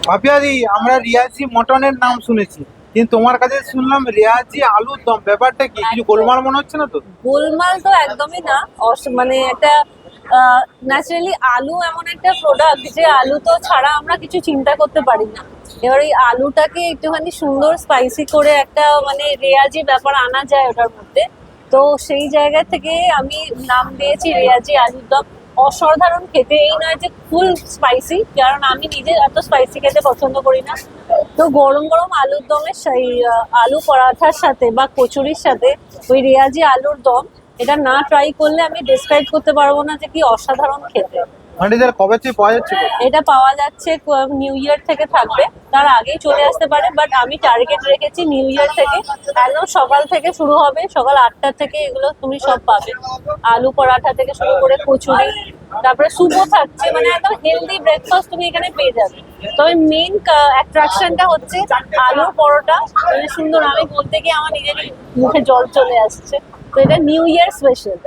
ভাবিয়াদি আমরা রিয়াজি মটনের নাম শুনেছি, কিন্তু তোমার কাছে শুনলাম রিয়াজি আলুর দম। ব্যাপারটা কি, কিছু গোলমাল মনে হচ্ছে না তো? গোলমাল তো একদমই না। মানে একটা ন্যাচারালি আলু এমন একটা প্রোডাক্ট যে আলু তো ছাড়া আমরা কিছু চিন্তা করতে পারি না। এবার এই আলুটাকে একটুখানি সুন্দর স্পাইসি করে একটা মানে রেয়াজি ব্যাপার আনা যায় ওটার মধ্যে। তো সেই জায়গা থেকে আমি নাম দিয়েছি রেয়াজি আলুর দম। অসাধারণ খেতে, এই নয় যে ফুল স্পাইসি, কারণ আমি নিজে এত স্পাইসি খেতে পছন্দ করি না। তো গরম গরম আলুর দমের সেই আলু পরাঠার সাথে বা কচুরির সাথে ওই রেয়াজি আলুর দম, এটা না ট্রাই করলে আমি ডিসক্রাইব করতে পারবো না যে কি অসাধারণ খেতে। মানে এদের কবে থেকে পাওয়া যাচ্ছে গো? এটা পাওয়া যাচ্ছে নিউ ইয়ার থেকে থাকবে, তার আগেই চলে আসতে পারে, বাট আমি টার্গেট রেখেছি নিউ ইয়ার থেকে। একদম সকাল থেকে শুরু হবে, সকাল 8টা থেকে এগুলো তুমি সব পাবে। আলু পরাঠা থেকে শুরু করে কচুরি, তারপরে স্যুপও থাকছে, মানে একদম হেলদি ব্রেকফাস্ট তুমি এখানে পেয়ে যাবে। তবে মেইন অ্যাট্রাকশনটা হচ্ছে আলুর পরোটা, মানে সুন্দর। আমি বলতে গিয়ে আমার নিজেরই মুখে জল চলে আসছে। তো এটা নিউ ইয়ার স্পেশাল।